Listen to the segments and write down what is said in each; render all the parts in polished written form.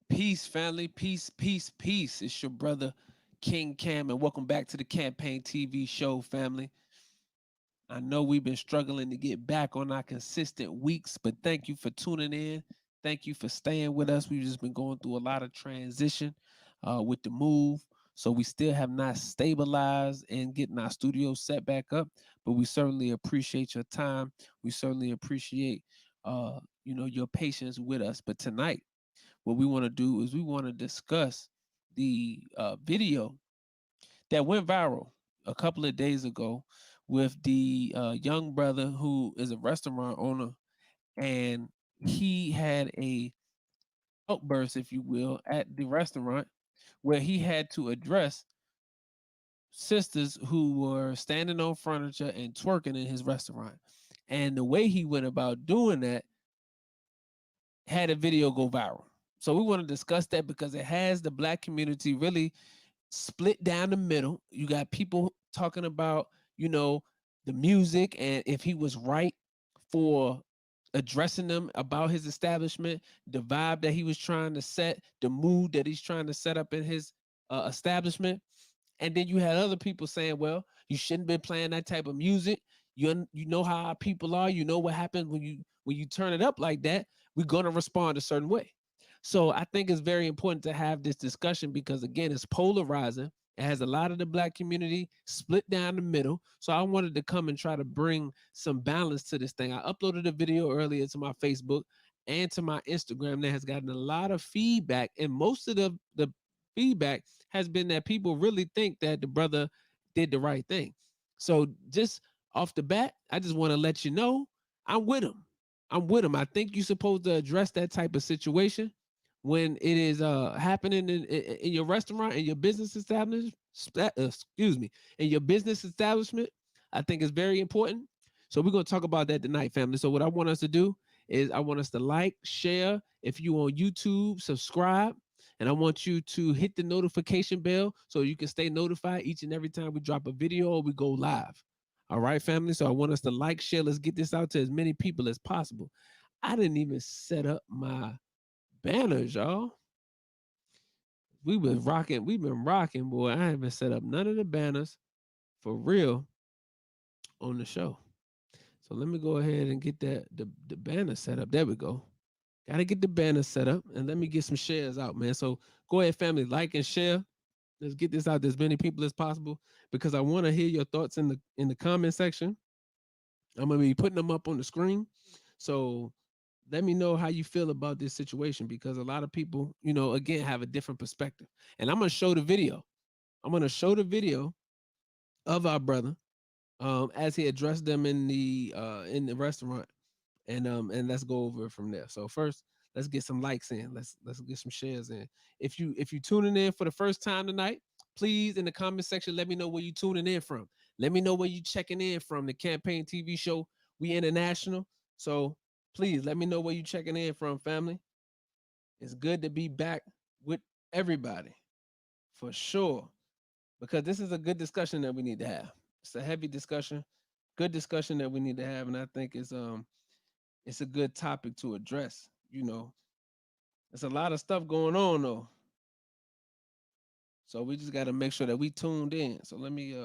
Peace, family. Peace, peace, peace. It's your brother, King Cam, and welcome back to the Campaign TV show, family. I know we've been struggling to get back on our consistent weeks, but thank you for tuning in. Thank you for staying with us. We've just been going through a lot of transition with the move. So we still have not stabilized and getting our studio set back up, but we certainly appreciate your time. We certainly appreciate your patience with us. But tonight, what we want to do is we want to discuss the video that went viral a couple of days ago with the young brother who is a restaurant owner, and he had a outburst, if you will, at the restaurant where he had to address sisters who were standing on furniture and twerking in his restaurant. And the way he went about doing that had a video go viral. So we want to discuss that because it has the black community really split down the middle. You got people talking about, you know, the music and if he was right for addressing them about his establishment, the vibe that he was trying to set, the mood that he's trying to set up in his establishment. And then you had other people saying, well, you shouldn't be playing that type of music. You know how our people are. You know what happens when you turn it up like that. We're gonna respond a certain way. So I think it's very important to have this discussion because again, it's polarizing. It has a lot of the black community split down the middle. So I wanted to come and try to bring some balance to this thing. I uploaded a video earlier to my Facebook and to my Instagram that has gotten a lot of feedback. And most of the feedback has been that people really think that the brother did the right thing. So just off the bat, I just want to let you know I'm with him. I'm with him. I think you're supposed to address that type of situation when it is happening in your restaurant in your business establishment. Excuse me, in your business establishment. I think it's very important. So we're gonna talk about that tonight, family. So what I want us to do is I want us to like, share. If you on YouTube, subscribe. And I want you to hit the notification bell so you can stay notified each and every time we drop a video or we go live. All right, family. So I want us to like, share. Let's get this out to as many people as possible. I didn't even set up my banners, y'all. We've been rocking, boy. I haven't set up none of the banners for real on the show. So let me go ahead and get the banner set up. There we go. Gotta get the banner set up and let me get some shares out, man. So go ahead, family, like and share. Let's get this out to as many people as possible because I want to hear your thoughts in the comment section. I'm gonna be putting them up on the screen. So let me know how you feel about this situation because a lot of people, again, have a different perspective. And I'm gonna show the video. I'm gonna show the video of our brother as he addressed them in the restaurant, and let's go over it from there. So first, let's get some likes in. Let's get some shares in. If you tuning in for the first time tonight, please in the comment section let me know where you tuning in from. Let me know where you checking in from. The Campaign TV show, we international, so please let me know where you checking in from, family. It's good to be back with everybody for sure because this is a good discussion that we need to have. It's a heavy discussion, good discussion that we need to have, and I think it's a good topic to address. There's a lot of stuff going on though, so we just got to make sure that we tuned in. So let me,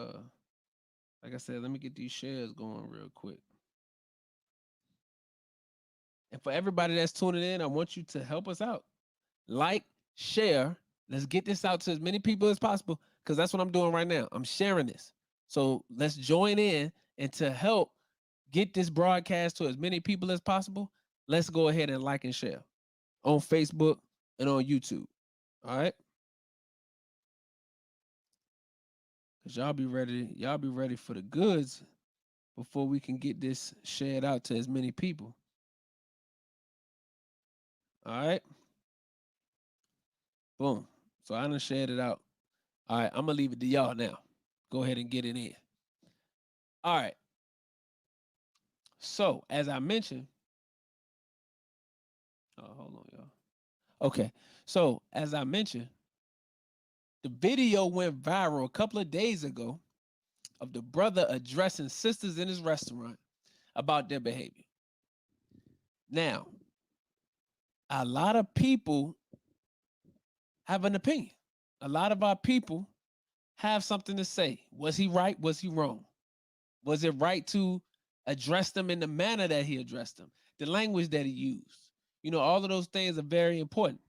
like I said, let me get these shares going real quick. And for everybody that's tuning in, I want you to help us out. Like, share. Let's get this out to as many people as possible because that's what I'm doing right now. I'm sharing this. So let's join in and to help get this broadcast to as many people as possible. Let's go ahead and like and share on Facebook and on YouTube. All right. Cause y'all be ready for the goods before we can get this shared out to as many people. All right. Boom. So I done shared it out. All right, I'm gonna leave it to y'all now. Go ahead and get it in. All right. So as I mentioned, hold on, y'all. Okay. So as I mentioned, the video went viral a couple of days ago of the brother addressing sisters in his restaurant about their behavior. Now, a lot of people have an opinion. A lot of our people have something to say. Was he right? Was he wrong? Was it right to address them in the manner that he addressed them? The language that he used. All of those things are very important.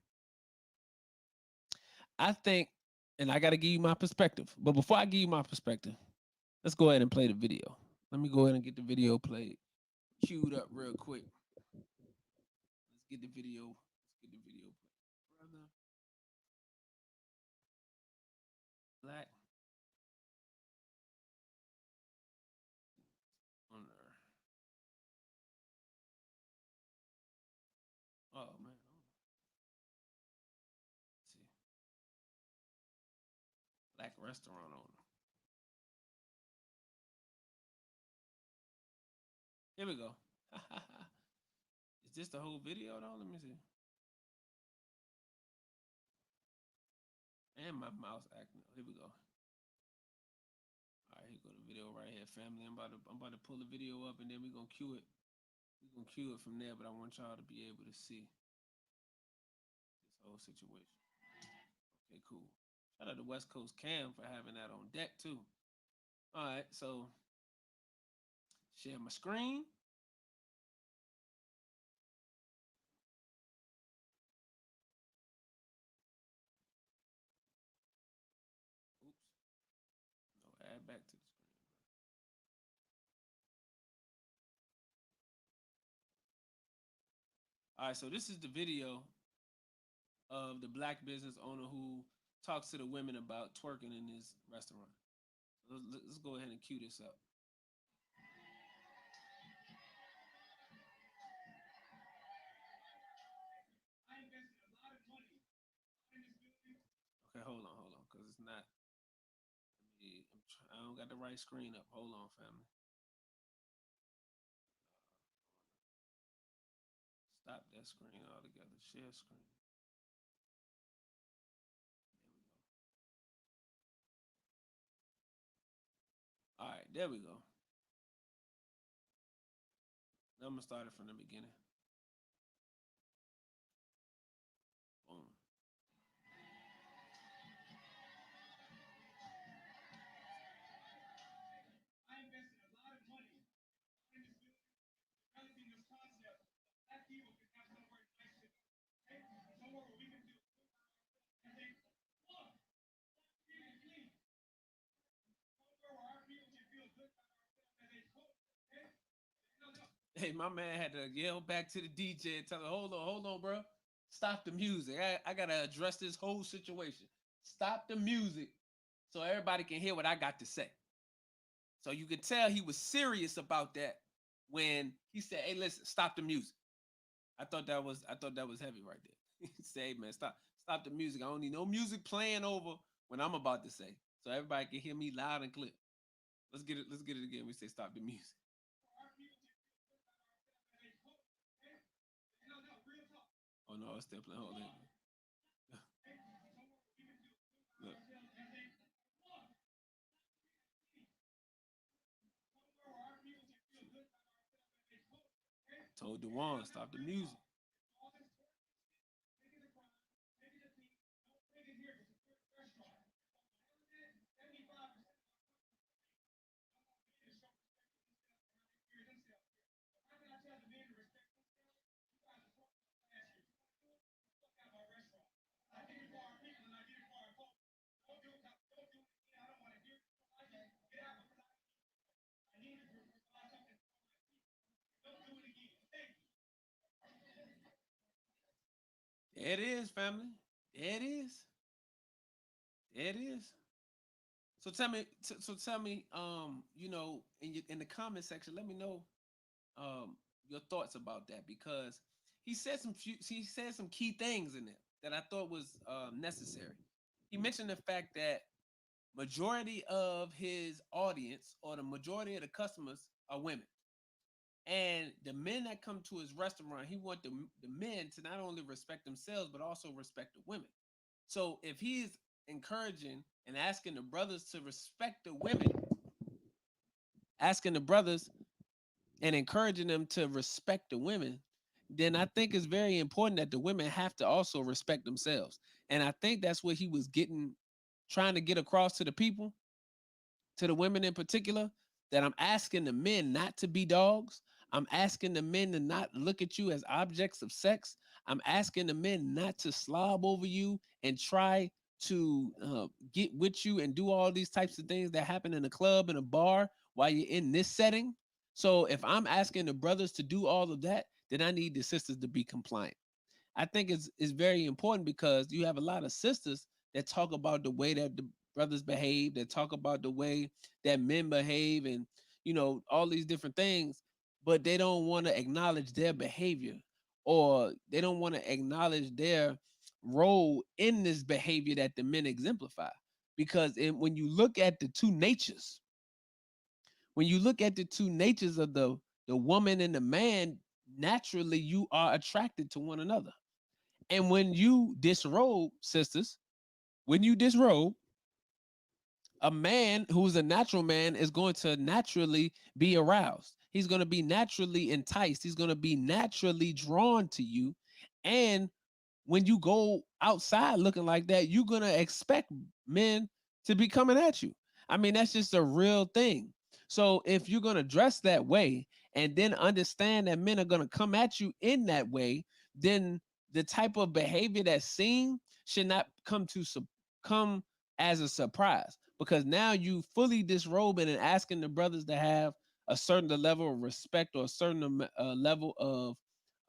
I think, and I got to give you my perspective. But before I give you my perspective, let's go ahead and play the video. Let me go ahead and get the video played, queued up real quick. Let's get the video. Let's get the video played. Brother, black owner. Oh man, let's see, black restaurant owner. Here we go. Is this the whole video though? Let me see. And my mouse acting. Here we go. All right, here go the video right here, family. I'm about to pull the video up and then we're gonna cue it. We're gonna cue it from there, but I want y'all to be able to see this whole situation. Okay, cool. Shout out to West Coast Cam for having that on deck too. All right, so share my screen. Oops. No, add back to the screen. All right, so this is the video of the black business owner who talks to the women about twerking in his restaurant. Let's go ahead and cue this up. Okay, hold on, because it's not. I don't got the right screen up. Hold on, family. Stop that screen altogether. Share screen. All right, there we go. Now I'm gonna start it from the beginning. Boom. Hey, my man had to yell back to the DJ and tell him, hold on, bro. Stop the music. I gotta address this whole situation. Stop the music so everybody can hear what I got to say. So you could tell he was serious about that when he said, "Hey, listen, stop the music." I thought that was heavy right there. He said, "Hey, man, stop the music. I don't need no music playing over what I'm about to say, so everybody can hear me loud and clear." Let's get it again. We say, "Stop the music." Oh no, it's still playing. Hold on. Look, told Dewan, stop the music. There it is, family. There it is. There it is. So tell me, in the comment section, let me know your thoughts about that because he said some key things in there that I thought was necessary. He mentioned the fact that majority of his audience or the majority of the customers are women. And the men that come to his restaurant, he want the men to not only respect themselves, but also respect the women. So if he's encouraging and asking the brothers to respect the women, asking the brothers and encouraging them to respect the women, then I think it's very important that the women have to also respect themselves. And I think that's what he was trying to get across to the people, to the women in particular, that I'm asking the men not to be dogs. I'm asking the men to not look at you as objects of sex. I'm asking the men not to slob over you and try to get with you and do all these types of things that happen in a club and a bar while you're in this setting. So if I'm asking the brothers to do all of that, then I need the sisters to be compliant. I think it's very important because you have a lot of sisters that talk about the way that the brothers behave, that talk about the way that men behave, and all these different things, but they don't want to acknowledge their behavior, or they don't want to acknowledge their role in this behavior that the men exemplify. Because when you look at the two natures, when you look at the two natures of the woman and the man, naturally you are attracted to one another. And when you disrobe, sisters, when you disrobe, a man who's a natural man is going to naturally be aroused. He's going to be naturally enticed. He's going to be naturally drawn to you. And when you go outside looking like that, you're going to expect men to be coming at you. I mean, that's just a real thing. So if you're going to dress that way and then understand that men are going to come at you in that way, then the type of behavior that's seen should not come as a surprise, because now you fully disrobing and asking the brothers to have a certain level of respect or a certain level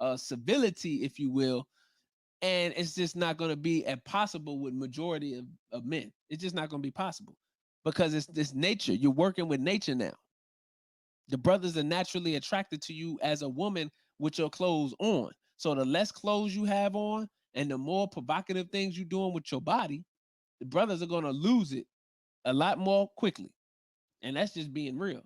of civility, if you will, and it's just not going to be possible with majority of men. It's just not going to be possible because it's this nature. You're working with nature now. The brothers are naturally attracted to you as a woman with your clothes on. So the less clothes you have on and the more provocative things you're doing with your body, the brothers are going to lose it a lot more quickly. And that's just being real.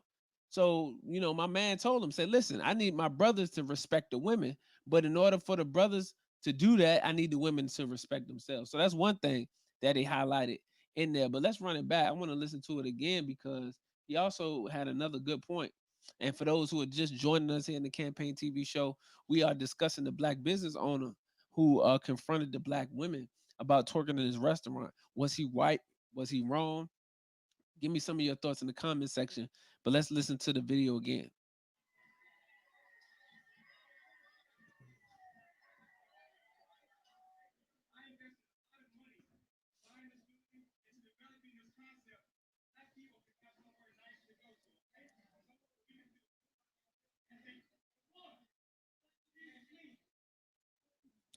So, my man told him, said, listen, I need my brothers to respect the women, but in order for the brothers to do that, I need the women to respect themselves. So that's one thing that he highlighted in there. But let's run it back. I want to listen to it again because he also had another good point. And for those who are just joining us here in the Campaign TV show, we are discussing the black business owner who confronted the black women about twerking in his restaurant. Was he white? Was he wrong? Give me some of your thoughts in the comment section. But let's listen to the video again.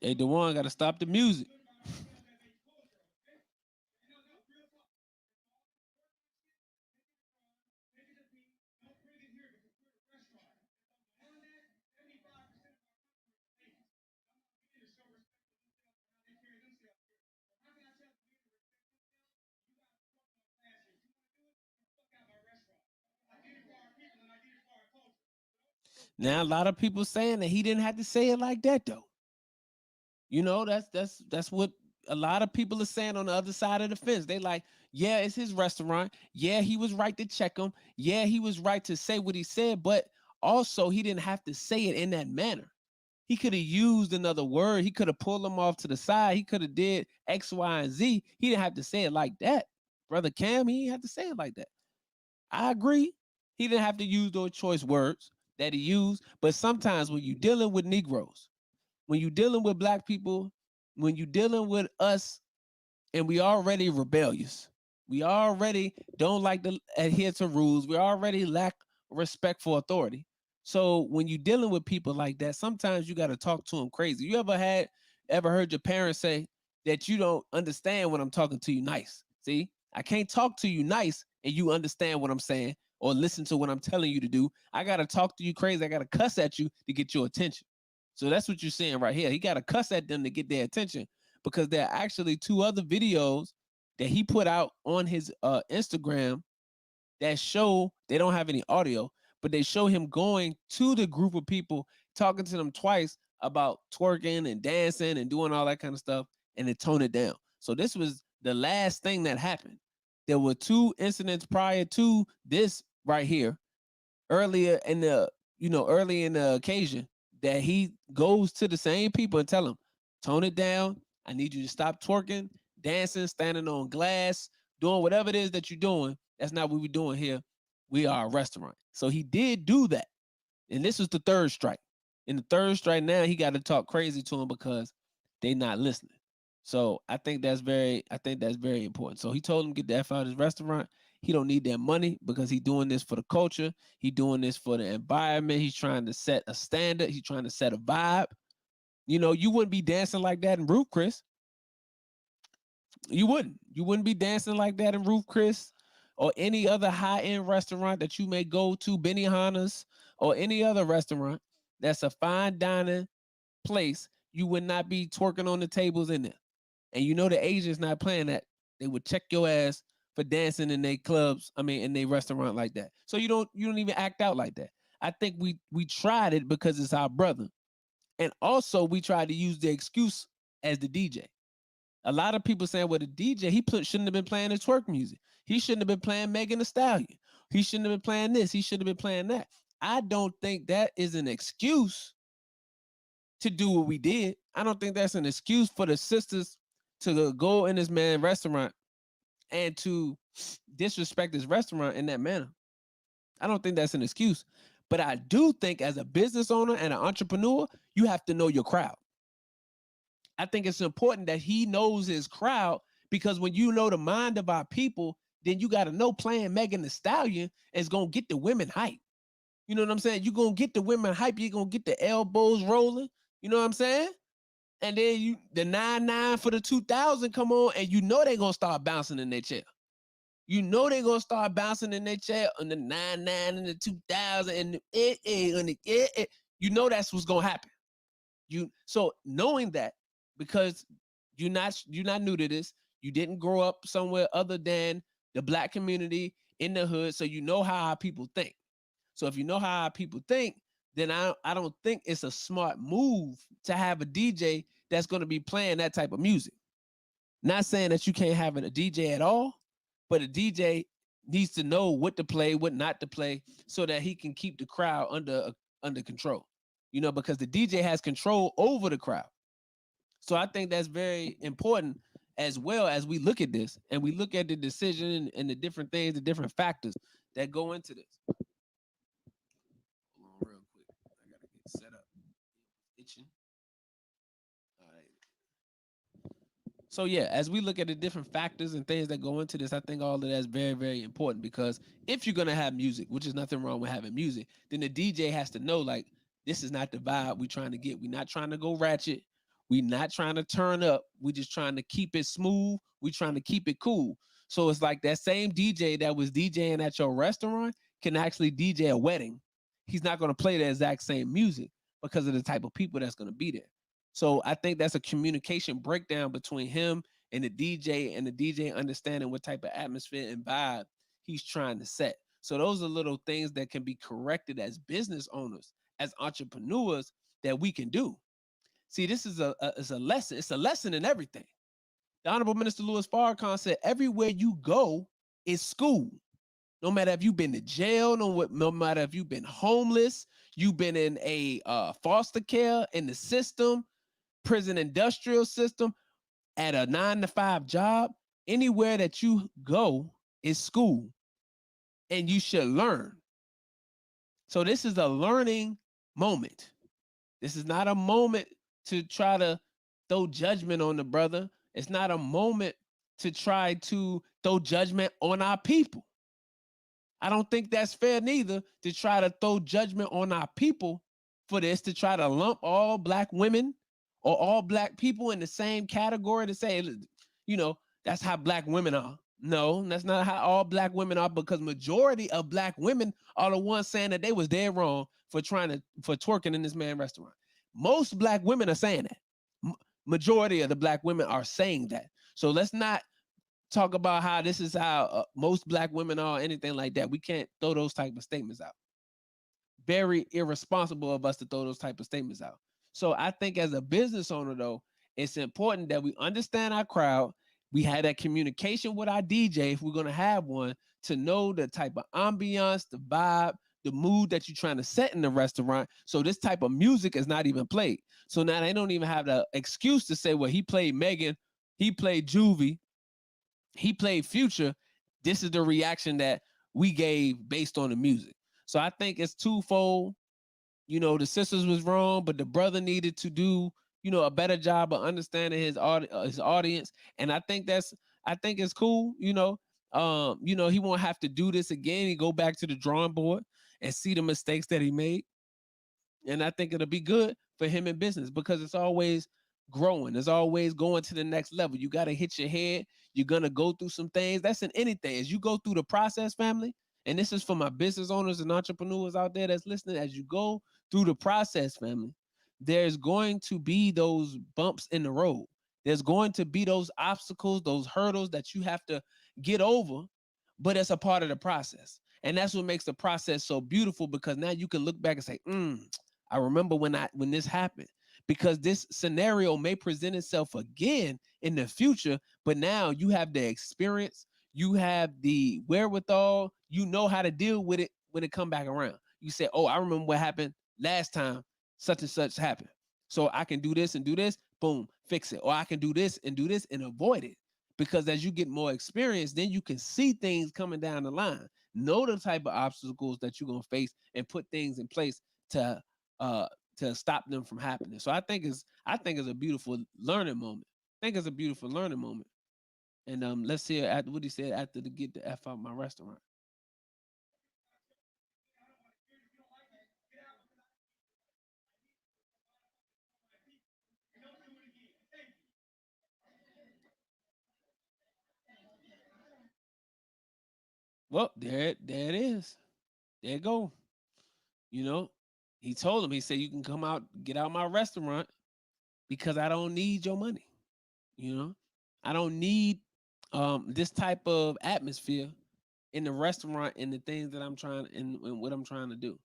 Hey, Dewan, got to stop the music. Now, a lot of people saying that he didn't have to say it like that, though. That's what a lot of people are saying on the other side of the fence. They like, yeah, it's his restaurant. Yeah, he was right to check him. Yeah, he was right to say what he said, but also he didn't have to say it in that manner. He could have used another word. He could have pulled him off to the side. He could have did X, Y, and Z. He didn't have to say it like that. Brother Cam, he didn't have to say it like that. I agree. He didn't have to use those choice words that he used. But sometimes when you're dealing with Negroes, when you're dealing with black people, when you're dealing with us, and we already rebellious, we already don't like to adhere to rules, we already lack respect for authority. So when you're dealing with people like that, sometimes you got to talk to them crazy. You ever heard your parents say that you don't understand when I'm talking to you nice? See, I can't talk to you nice and you understand what I'm saying or listen to what I'm telling you to do. I got to talk to you crazy. I got to cuss at you to get your attention. So that's what you're seeing right here. He got to cuss at them to get their attention, because there are actually two other videos that he put out on his Instagram that show, they don't have any audio, but they show him going to the group of people, talking to them twice about twerking and dancing and doing all that kind of stuff, and they tone it down. So this was the last thing that happened. There were two incidents prior to this right here, earlier in the early in the occasion. that he goes to the same people and tell them, tone it down. I need you to stop twerking, dancing, standing on glass, doing whatever it is that you're doing. That's not what we're doing here. We are a restaurant. So he did do that. And this was the third strike. In the third strike now, he got to talk crazy to him because they not listening. So I think that's very important. So he told him get the F out of his restaurant. He don't need that money because he's doing this for the culture. He doing this for the environment. He's trying to set a standard. He's trying to set a vibe. You know, you wouldn't be dancing like that in Roof Chris. You wouldn't. You wouldn't be dancing like that in Roof Chris or any other high-end restaurant that you may go to, Benihana's or any other restaurant that's a fine dining place. You would not be twerking on the tables in there. And you know the agent's not playing that. They would check your ass for dancing in their clubs. I mean, in their restaurant like that. So you don't even act out like that. I think we tried it because it's our brother, and also we tried to use the excuse as the DJ. A lot of people saying, well, the DJ shouldn't have been playing his twerk music. He shouldn't have been playing Megan Thee Stallion. He shouldn't have been playing this. He should have been playing that. I don't think that is an excuse to do what we did. I don't think that's an excuse for the sisters to go in this man's restaurant and to disrespect his restaurant in that manner. I don't think that's an excuse. But I do think as a business owner and an entrepreneur, you have to know your crowd. I think it's important that he knows his crowd, because when you know the mind of our people, then you got to know playing Megan Thee Stallion is going to get the women hype. You know what I'm saying? You're going to get the women hype. You're going to get the elbows rolling. You know what I'm saying? And then the 99 for the 2000 come on, and you know they're going to start bouncing in their chair. You know they're going to start bouncing in their chair on the 99 and the 2000 and the you know that's what's going to happen. So knowing that, because you're not new to this, you didn't grow up somewhere other than the black community in the hood, so you know how our people think. So if you know how our people think, then I don't think it's a smart move to have a DJ that's going to be playing that type of music. Not saying that you can't have a DJ at all, but a DJ needs to know what to play, what not to play, so that he can keep the crowd under control. You know, because the DJ has control over the crowd. So I think that's very important, as well as we look at this and we look at the decision and the different things, the different factors that go into this. Hold on real quick. I gotta get set up. Itching. All right. So yeah, as we look at the different factors and things that go into this, I think all of that's very, very important, because if you're gonna have music, which is nothing wrong with having music, then the DJ has to know, like, this is not the vibe we're trying to get. We're not trying to go ratchet. We're not trying to turn up. We're just trying to keep it smooth. We're trying to keep it cool. So it's like that same DJ that was DJing at your restaurant can actually DJ a wedding. He's not going to play the exact same music because of the type of people that's going to be there. So I think that's a communication breakdown between him and the DJ understanding what type of atmosphere and vibe he's trying to set. So those are little things that can be corrected as business owners, as entrepreneurs, that we can do. See, this is a lesson. It's a lesson in everything. The Honorable Minister Louis Farrakhan said, everywhere you go is school. No matter if you've been to jail, no matter if you've been homeless, you've been in a foster care, in the system, prison industrial system, at a 9-to-5 job, anywhere that you go is school, and you should learn. So this is a learning moment. This is not a moment to try to throw judgment on the brother. It's not a moment to try to throw judgment on our people. I don't think that's fair neither, to try to throw judgment on our people for this, to try to lump all black women or all black people in the same category, to say, you know, that's how black women are. No, that's not how all black women are, because majority of black women are the ones saying that they was dead wrong for twerking in this man's restaurant. Most black women are saying that. Majority of the black women are saying that. So let's not talk about how this is how most black women are, anything like that. We can't throw those type of statements out. Very irresponsible of us to throw those type of statements out. So I think as a business owner, though, it's important that we understand our crowd. We had that communication with our DJ, if we're going to have one, to know the type of ambiance, the vibe, the mood that you're trying to set in the restaurant. So this type of music is not even played. So now they don't even have the excuse to say, well, he played Megan, he played Juvie, he played Future. This is the reaction that we gave based on the music. So I think it's twofold. You know, the sisters was wrong, but the brother needed to do, you know, a better job of understanding his audience. And I think it's cool. You know, he won't have to do this again. He go back to the drawing board and see the mistakes that he made. And I think it'll be good for him in business because it's always growing. It's always going to the next level. You got to hit your head. You're going to go through some things. That's in anything. As you go through the process, family, and this is for my business owners and entrepreneurs out there that's listening, as you go through the process, family, there's going to be those bumps in the road. There's going to be those obstacles, those hurdles that you have to get over, but it's a part of the process. And that's what makes the process so beautiful because now you can look back and say, I remember when this happened because this scenario may present itself again in the future, but now you have the experience, you have the wherewithal, you know how to deal with it when it come back around. You say, "Oh, I remember what happened last time such and such happened. So I can do this and do this, boom, fix it. Or I can do this and avoid it." Because as you get more experience, then you can see things coming down the line, know the type of obstacles that you're gonna face, and put things in place to uh to stop them from happening. So I think it's a beautiful learning moment. I think it's a beautiful learning moment. And let's see after what he said after to get the F out my restaurant. Well, there it is. There it go. You know, he told him, he said, you can come out, get out my restaurant because I don't need your money. You know, I don't need this type of atmosphere in the restaurant and the things that I'm trying and what I'm trying to do.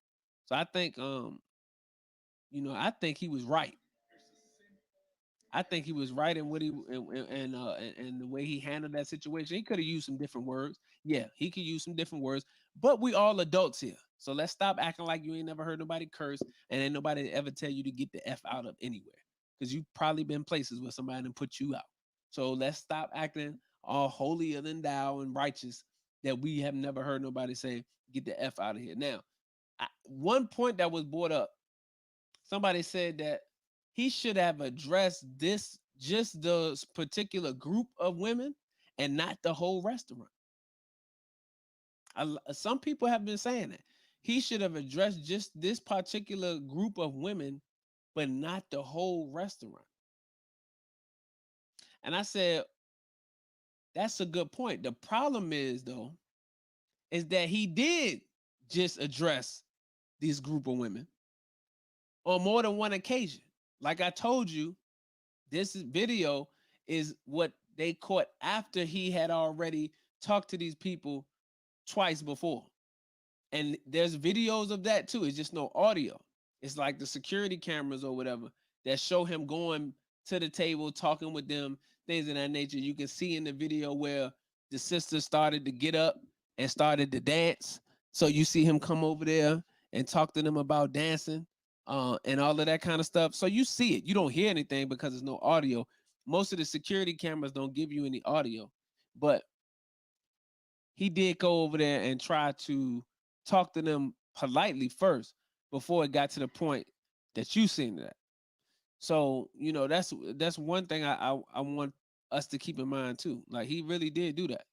So I think I think he was right. I think he was right in what he and the way he handled that situation. He could have used some different words. Yeah, he could use some different words, but we all adults here. So let's stop acting like you ain't never heard nobody curse and ain't nobody ever tell you to get the F out of anywhere. Because you've probably been places where somebody done put you out. So let's stop acting all holier than thou and righteous that we have never heard nobody say, get the F out of here. Now, one point that was brought up, somebody said that he should have addressed this just the particular group of women and not the whole restaurant. Some people have been saying that he should have addressed just this particular group of women, but not the whole restaurant. And I said, that's a good point. The problem is, though, is that he did just address this group of women on more than one occasion. Like I told you, this video is what they caught after he had already talked to these people twice before. And there's videos of that too. It's just no audio. It's like the security cameras or whatever that show him going to the table, talking with them, things of that nature. You can see in the video where the sister started to get up and started to dance. So you see him come over there and talk to them about dancing and all of that kind of stuff. So you see it. You don't hear anything because there's no audio. Most of the security cameras don't give you any audio, but he did go over there and try to talk to them politely first before it got to the point that you seen that. So that's one thing I want us to keep in mind too. Like he really did do that.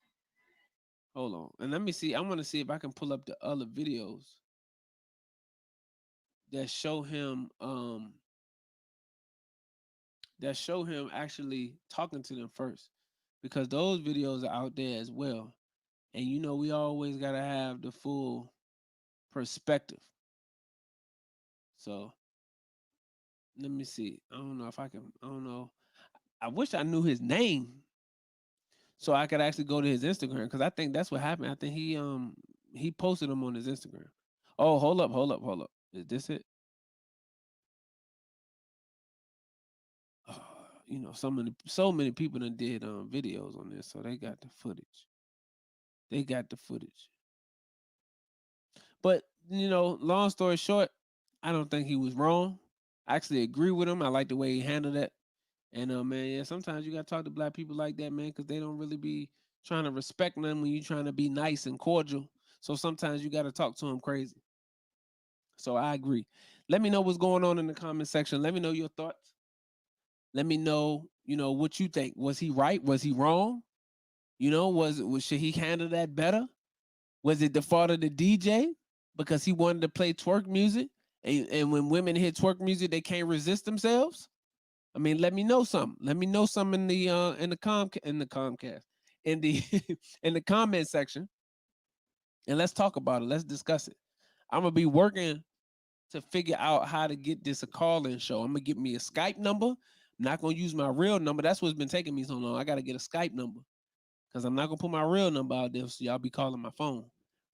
Hold on, and let me see. I want to see if I can pull up the other videos that show him actually talking to them first, because those videos are out there as well. And we always gotta have the full perspective. So let me see. I don't know if I can. I don't know. I wish I knew his name so I could actually go to his Instagram because I think that's what happened. I think he posted him on his Instagram. Oh, hold up. Is this it? So many people that did videos on this, so they got the footage. They got the footage. But long story short, I don't think he was wrong. I actually agree with him. I like the way he handled it. And man, yeah, sometimes you gotta talk to black people like that, man, because they don't really be trying to respect them when you trying to be nice and cordial. So sometimes you gotta talk to them crazy. So I agree. Let me know what's going on in the comment section. Let me know your thoughts. Let me know, what you think. Was he right? Was he wrong? Was should he handle that better? Was it the fault of the DJ because he wanted to play twerk music? And when women hear twerk music, they can't resist themselves. I mean, let me know something. Let me know something in the Comcast in the in the comment section, and let's talk about it. Let's discuss it. I'm gonna be working to figure out how to get this a call-in show. I'm gonna get me a Skype number. I'm not gonna use my real number. That's what's been taking me so long. I gotta get a Skype number because I'm not gonna put my real number out there, so y'all be calling my phone.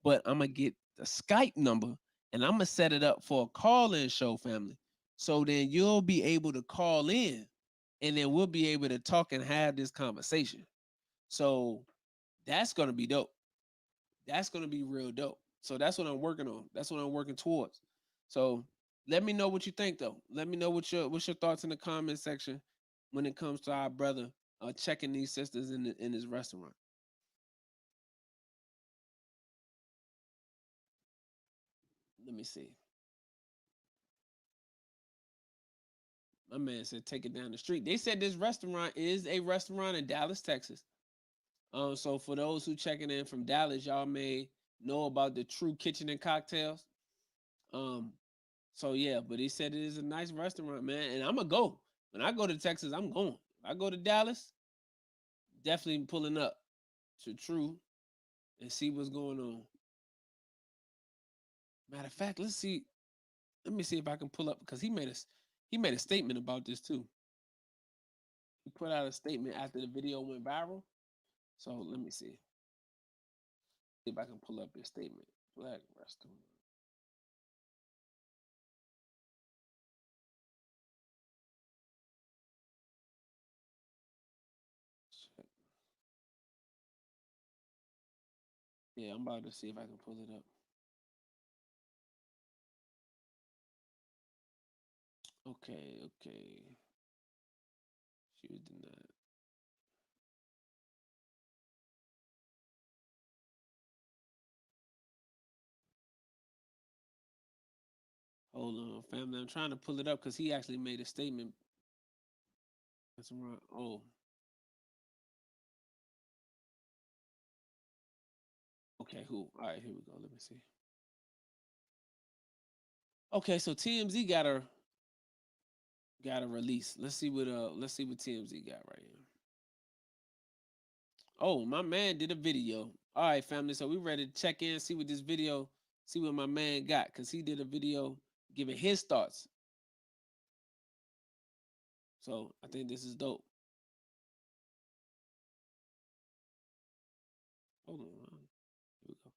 But I'm gonna get the Skype number and I'm gonna set it up for a call-in show, family. So then you'll be able to call in, and then we'll be able to talk and have this conversation. So that's gonna be dope. That's gonna be real dope. So that's what I'm working on. That's what I'm working towards. So let me know what you think though. Let me know what's your thoughts in the comment section when it comes to our brother checking these sisters in his restaurant. Let me see. My man said take it down the street. They said this restaurant is a restaurant in Dallas, Texas. So for those who checking in from Dallas, y'all may know about the True Kitchen and Cocktails. Um, so yeah, but he said it is a nice restaurant, man. And I'm gonna go. When I go to Texas, I'm going. If I go to Dallas, definitely pulling up to True and see what's going on. Matter of fact, let's see. Let me see if I can pull up because he made a statement about this too. He put out a statement after the video went viral. So let me see if I can pull up his statement. Black restaurant. Yeah, I'm about to see if I can pull it up. Okay, okay. She was denied. Hold on, family. I'm trying to pull it up because he actually made a statement. That's wrong. Oh, okay. Who? All right, here we go. Let me see. Okay, so TMZ got a release. Let's see what TMZ got right here. Oh, my man did a video. All right, family. So we ready to check in, see what this video, see what my man got, because he did a video giving his thoughts. So I think this is dope. Hold on. Here we go.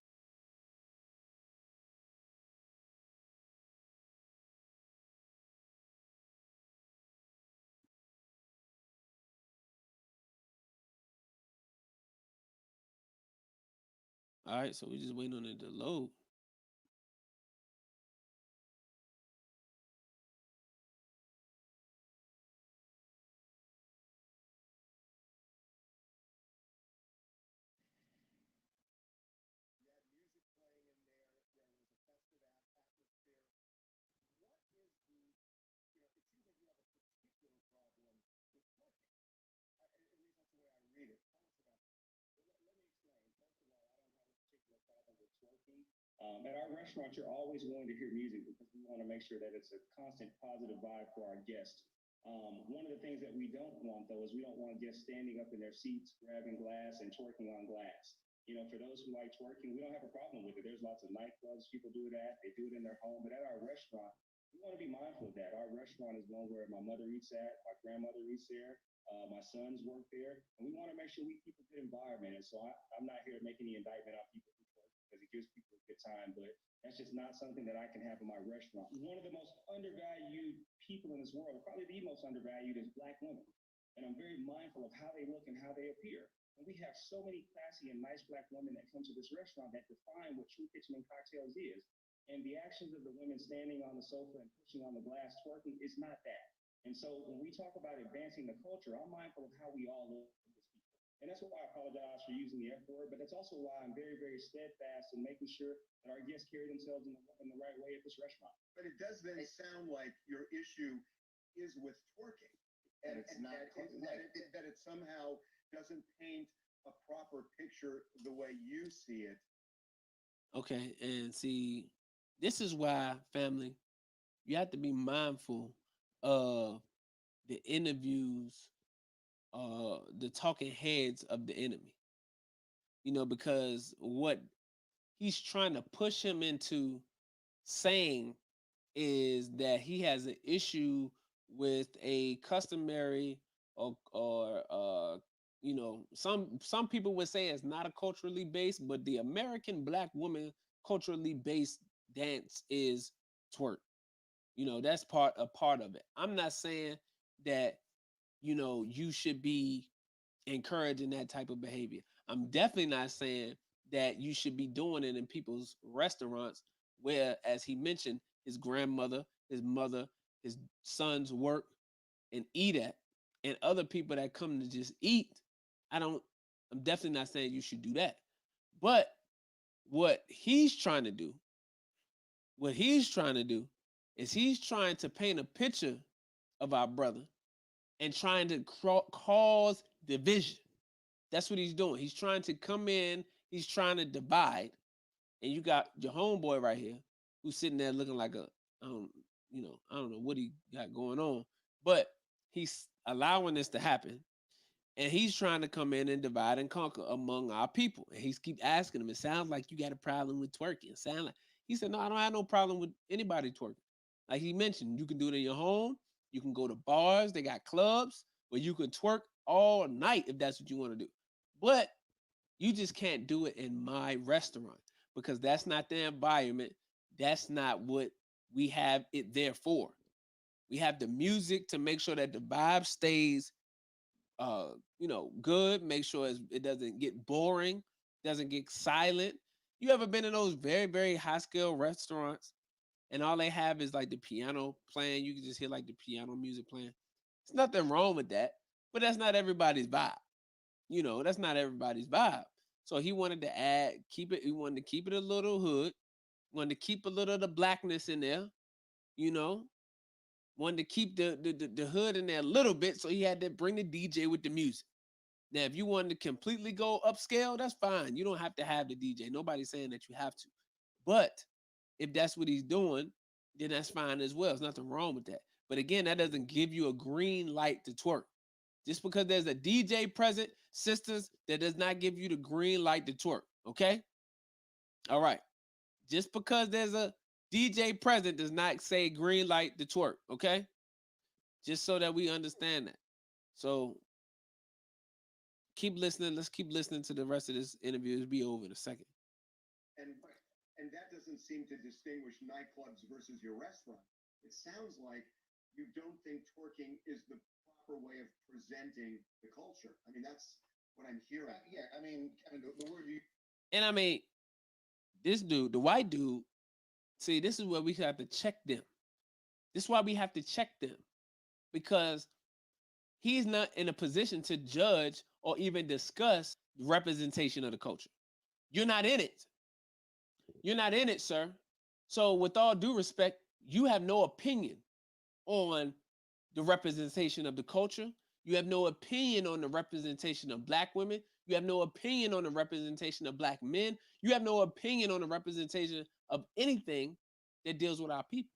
All right, so we just waiting on it to load. At our restaurant, you're always going to hear music because we want to make sure that it's a constant positive vibe for our guests. One of the things that we don't want, though, is we don't want guests standing up in their seats, grabbing glass and twerking on glass. For those who like twerking, we don't have a problem with it. There's lots of nightclubs, people do that, they do it in their home. But at our restaurant, we want to be mindful of that. Our restaurant is one where my mother eats at, my grandmother eats there, my sons work there, and we want to make sure we keep a good environment. And so I'm not here to make any indictment on people who work because it gives people a good time, but that's just not something that I can have in my restaurant. One of the most undervalued people in this world, probably the most undervalued, is Black women. And I'm very mindful of how they look and how they appear. And we have so many classy and nice Black women that come to this restaurant that define what True Kitchen and Cocktails is. And the actions of the women standing on the sofa and pushing on the glass, twerking, is not that. And so when we talk about advancing the culture, I'm mindful of how we all look as people. And that's why I apologize for using the F word, but that's also why I'm very, very steadfast in making sure that our guests carry themselves in the right way at this restaurant. But it does then sound like your issue is with twerking, and it's not that it somehow doesn't paint a proper picture the way you see it. Okay, and see, this is why, family, you have to be mindful of the interviews, the talking heads of the enemy. Because what he's trying to push him into saying is that he has an issue with a customary or some people would say it's not a culturally based, but the American black woman culturally based dance is twerk. That's a part of it. I'm not saying that you should be encouraging that type of behavior. I'm definitely not saying that you should be doing it in people's restaurants where, as he mentioned, his grandmother, his mother, his sons work and eat at, and other people that come to just eat. I don't, I'm definitely not saying you should do that. But what he's trying to do, what he's trying to do is he's trying to paint a picture of our brother and trying to cause division. That's what he's doing. He's trying to come in, he's trying to divide. And you got your homeboy right here who's sitting there looking like I don't, I don't know what he got going on, but he's allowing this to happen. And he's trying to come in and divide and conquer among our people. And he's keep asking him, it sounds like you got a problem with twerking. It sound like he said, no, I don't have no problem with anybody twerking. Like he mentioned, you can do it in your home. You can go to bars. They got clubs where you can twerk all night if that's what you want to do. But you just can't do it in my restaurant because that's not the environment. That's not what we have it there for. We have the music to make sure that the vibe stays good. Make sure it doesn't get boring, doesn't get silent. You ever been in those very, very high scale restaurants and all they have is like the piano playing? You can just hear like the piano music playing. There's nothing wrong with that, but that's not everybody's vibe. That's not everybody's vibe. So he wanted to he wanted to keep it a little hood, wanted to keep a little of the blackness in there, you know, wanted to keep the hood in there a little bit. So he had to bring the DJ with the music. Now, if you wanted to completely go upscale, that's fine. You don't have to have the DJ. Nobody's saying that you have to. But if that's what he's doing, then that's fine as well. There's nothing wrong with that. But again, that doesn't give you a green light to twerk. Just because there's a DJ present, sisters, that does not give you the green light to twerk. Okay? All right. Just because there's a DJ present does not say green light to twerk. Okay? Just so that we understand that. So keep listening. Let's keep listening to the rest of this interview. It'll be over in a second. And and that doesn't seem to distinguish nightclubs versus your restaurant. It sounds like you don't think twerking is the proper way of presenting the culture. I mean, that's what I'm hearing. Yeah, I mean, Kevin, the word you And I mean, this dude, the white dude, see, this is where we have to check them. This is why we have to check them because he's not in a position to judge or even discuss the representation of the culture. You're not in it. You're not in it, sir. So, with all due respect, you have no opinion on the representation of the culture. You have no opinion on the representation of black women. You have no opinion on the representation of black men. You have no opinion on the representation of anything that deals with our people.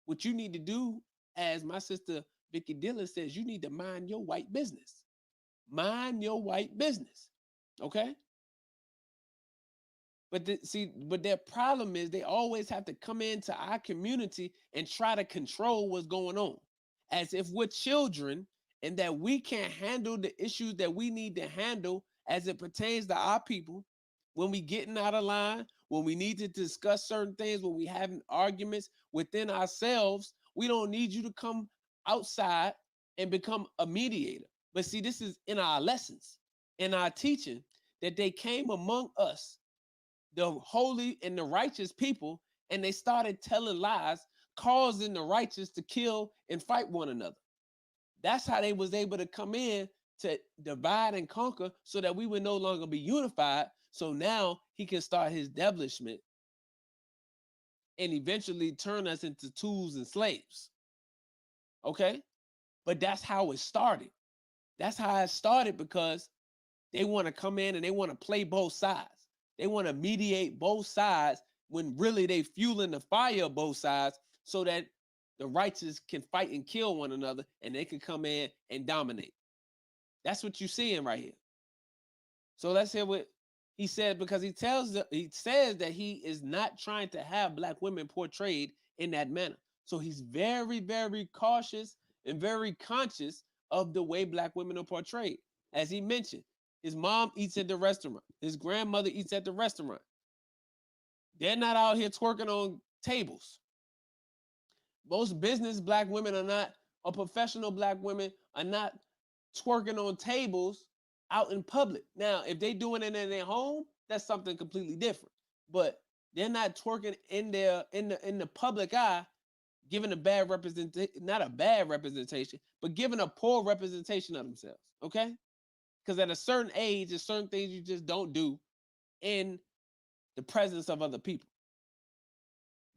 What you need to do, as my sister Vicky Dillon says, you need to mind your white business. Mind your white business. Okay? But their problem is they always have to come into our community and try to control what's going on, as if we're children and that we can't handle the issues that we need to handle as it pertains to our people. When we getting out of line, when we need to discuss certain things, when we having arguments within ourselves, we don't need you to come outside and become a mediator. But see, this is in our lessons, in our teaching, that they came among us, the holy and the righteous people, and they started telling lies, causing the righteous to kill and fight one another. That's how they was able to come in to divide and conquer so that we would no longer be unified. So now he can start his establishment and eventually turn us into tools and slaves. Okay? But that's how it started. That's how it started because they want to come in and they want to play both sides. They want to mediate both sides when really they fueling the fire of both sides so that the righteous can fight and kill one another and they can come in and dominate. That's what you're seeing right here. So let's hear what he said, because he says that he is not trying to have black women portrayed in that manner. So he's very, very cautious and very conscious of the way black women are portrayed. As he mentioned, his mom eats at the restaurant. His grandmother eats at the restaurant. They're not out here twerking on tables. Most business black women are not, or professional black women are not twerking on tables out in public. Now, if they doing it in their home, that's something completely different. But they're not twerking in the public eye, giving a bad representation, not a bad representation, but giving a poor representation of themselves. Okay? Because at a certain age, there's certain things you just don't do in the presence of other people.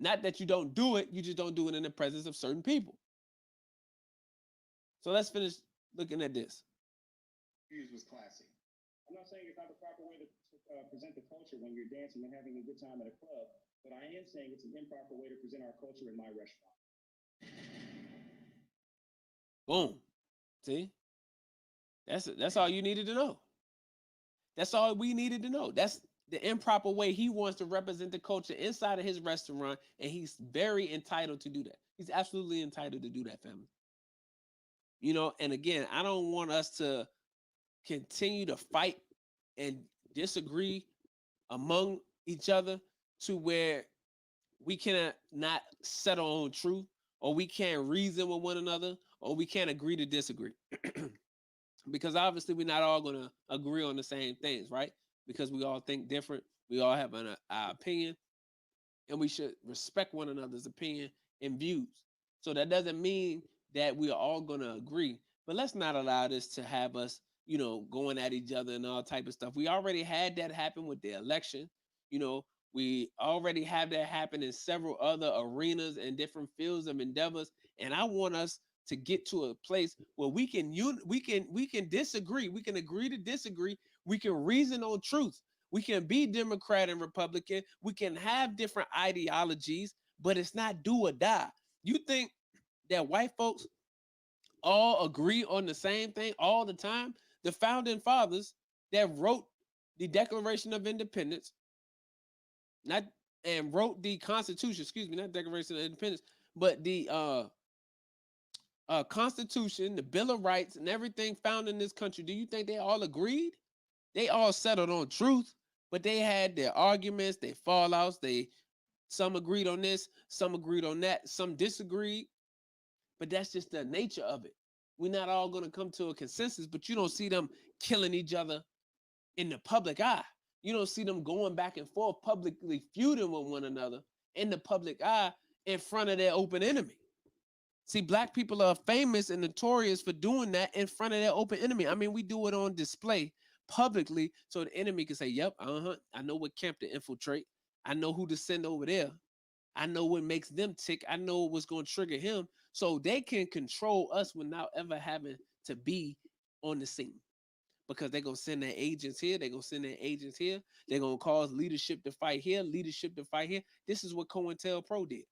Not that you don't do it, you just don't do it in the presence of certain people. So let's finish looking at this. Hughes was classy. I'm not saying it's not the proper way to present the culture when you're dancing and having a good time at a club, but I am saying it's an improper way to present our culture in my restaurant. Boom. See? That's all you needed to know. That's all we needed to know. That's the improper way he wants to represent the culture inside of his restaurant, and he's very entitled to do that. He's absolutely entitled to do that, family. You know, and again, I don't want us to continue to fight and disagree among each other to where we cannot not settle on truth, or we can't reason with one another, or we can't agree to disagree. Because obviously we're not all going to agree on the same things, right? Because we all think different. We all have our opinion, and we should respect one another's opinion and views. So that doesn't mean that we are all going to agree, but let's not allow this to have us, you know, going at each other and all type of stuff. We already had that happen with the election. You know, we already have that happen in several other arenas and different fields of endeavors. And I want us to get to a place where we can disagree. We can agree to disagree. We can reason on truth. We can be Democrat and Republican. We can have different ideologies, but it's not do or die. You think that white folks all agree on the same thing all the time? The founding fathers that wrote the Declaration of Independence, wrote the Constitution, excuse me, not Declaration of Independence, but the Constitution, the Bill of Rights, and everything found in this country. Do you think they all agreed? They all settled on truth, but they had their arguments, their fallouts. Some agreed on this, some agreed on that, some disagreed. But that's just the nature of it. We're not all going to come to a consensus, but you don't see them killing each other in the public eye. You don't see them going back and forth, publicly feuding with one another in the public eye in front of their open enemy. See, black people are famous and notorious for doing that in front of their open enemy. I mean, we do it on display publicly so the enemy can say, yep, I know what camp to infiltrate. I know who to send over there. I know what makes them tick. I know what's going to trigger him. So they can control us without ever having to be on the scene. Because they're going to send their agents here. They're going to send their agents here. They're going to cause leadership to fight here, leadership to fight here. This is what COINTELPRO did.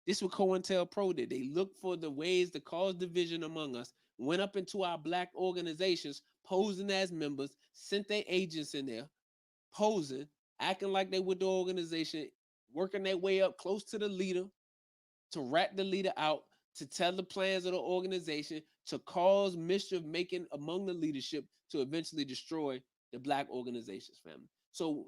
This is what COINTELPRO did. They looked for the ways to cause division among us, went up into our black organizations, posing as members, sent their agents in there, posing, acting like they with the organization, working their way up close to the leader, to rat the leader out, to tell the plans of the organization, to cause mischief making among the leadership, to eventually destroy the black organizations, family. So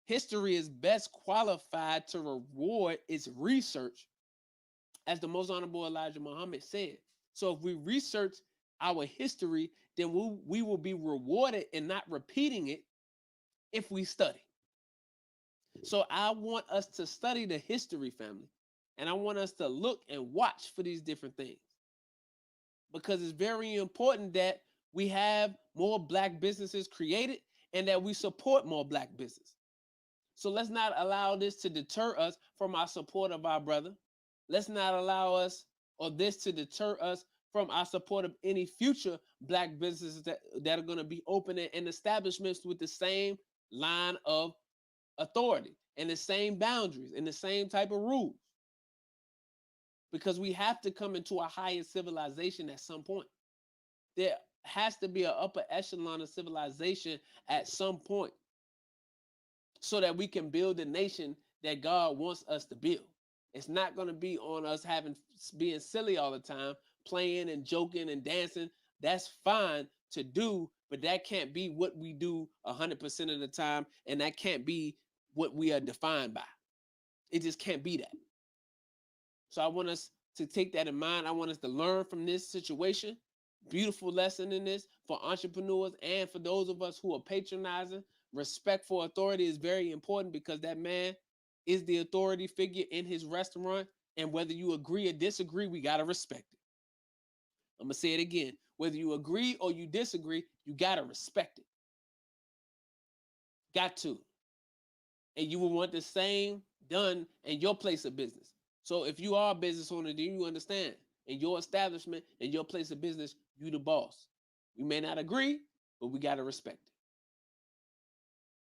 history is best qualified to reward its research, as the most honorable Elijah Muhammad said. So if we research our history, then we will be rewarded in not repeating it if we study. So I want us to study the history, family. And I want us to look and watch for these different things because it's very important that we have more black businesses created and that we support more black business. So let's not allow this to deter us from our support of our brother. Let's not allow us or this to deter us from our support of any future black businesses that are going to be opening and establishments with the same line of authority and the same boundaries and the same type of rules. Because we have to come into a higher civilization at some point. There has to be an upper echelon of civilization at some point so that we can build the nation that God wants us to build. It's not going to be on us being silly all the time, playing and joking and dancing. That's fine to do, but that can't be what we do 100% of the time, and that can't be what we are defined by. It just can't be that. So I want us to take that in mind. I want us to learn from this situation. Beautiful lesson in this for entrepreneurs and for those of us who are patronizing. Respect for authority is very important because that man is the authority figure in his restaurant. And whether you agree or disagree, we got to respect it. I'm going to say it again. Whether you agree or you disagree, you got to respect it. Got to. And you will want the same done in your place of business. So if you are a business owner, then you understand in your establishment, in your place of business, you the boss. We may not agree, but we got to respect it.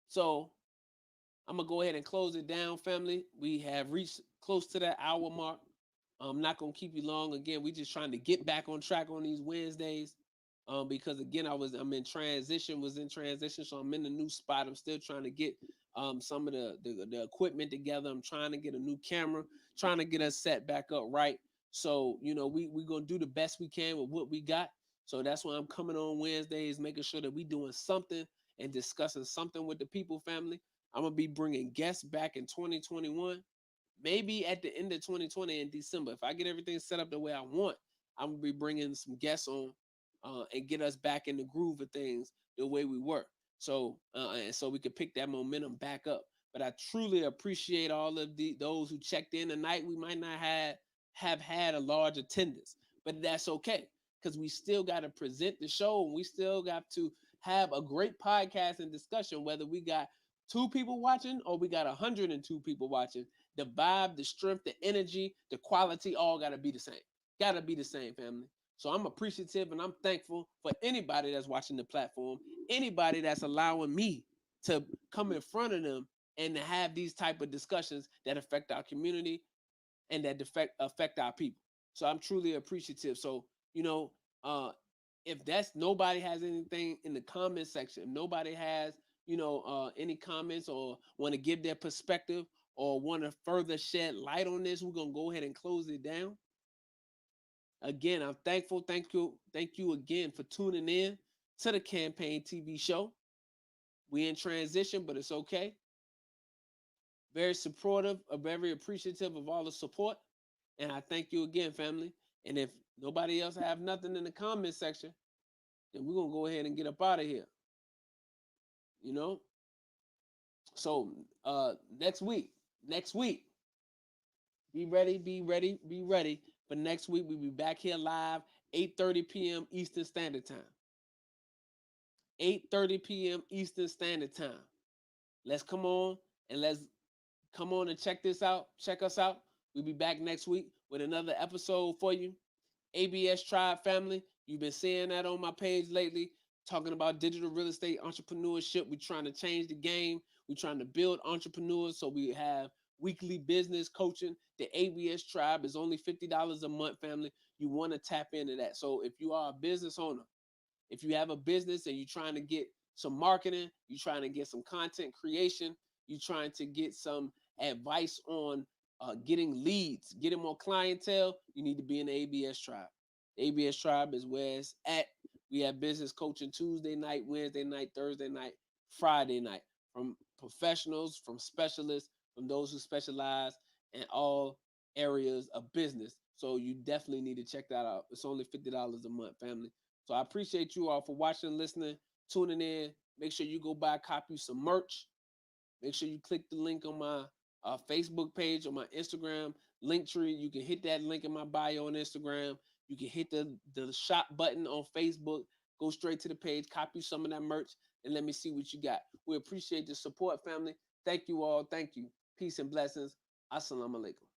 So I'm going to go ahead and close it down, family. We have reached close to that hour mark. I'm not going to keep you long. Again, we just trying to get back on track on these Wednesdays. Because again, I'm in transition, so I'm in a new spot. I'm still trying to get some of the equipment together. I'm trying to get a new camera, trying to get us set back up right. So, we're going to do the best we can with what we got. So that's why I'm coming on Wednesdays, making sure that we doing something and discussing something with the people, family. I'm going to be bringing guests back in 2021, maybe at the end of 2020 in December. If I get everything set up the way I want, I'm going to be bringing some guests on and get us back in the groove of things the way we were. So and so we could pick that momentum back up. But I truly appreciate all of those who checked in tonight. We might not have had a large attendance, but that's okay because we still got to present the show and we still got to have a great podcast and discussion, whether we got 2 people watching or we got 102 people watching. The vibe, the strength, the energy, the quality, all got to be the same. Got to be the same, family. So I'm appreciative and I'm thankful for anybody that's watching the platform, anybody that's allowing me to come in front of them and to have these type of discussions that affect our community and that affect our people. So I'm truly appreciative. So, if that's nobody has anything in the comment section, if nobody has, any comments or want to give their perspective or want to further shed light on this, we're going to go ahead and close it down. Again, I'm thankful. Thank you again for tuning in to the Campaign TV show. We in transition, but it's okay. Very supportive, very appreciative of all the support. And I thank you again, family. And if nobody else have nothing in the comment section, then we're going to go ahead and get up out of here. So next week, be ready. But next week, we'll be back here live, 8:30 p.m. Eastern Standard Time. 8:30 p.m. Eastern Standard Time. Let's come on and check this out. Check us out. We'll be back next week with another episode for you. ABS Tribe family, you've been seeing that on my page lately, talking about digital real estate entrepreneurship. We're trying to change the game. We're trying to build entrepreneurs. So we have weekly business coaching. The ABS Tribe is only $50 a month, family. You want to tap into that. So if you are a business owner, if you have a business and you're trying to get some marketing, you're trying to get some content creation, you're trying to get some advice on getting leads, getting more clientele, you need to be in the ABS Tribe. The ABS Tribe is where it's at. We have business coaching Tuesday night, Wednesday night, Thursday night, Friday night, from professionals, from specialists, from those who specialize in all areas of business. So you definitely need to check that out. It's only $50 a month, family. So I appreciate you all for watching, listening, tuning in. Make sure you go buy, copy some merch. Make sure you click the link on my Facebook page, on my Instagram link tree. You can hit that link in my bio on Instagram. You can hit the shop button on Facebook. Go straight to the page, copy some of that merch, and let me see what you got. We appreciate the support, family. Thank you all. Thank you. Peace and blessings. Assalamu alaikum.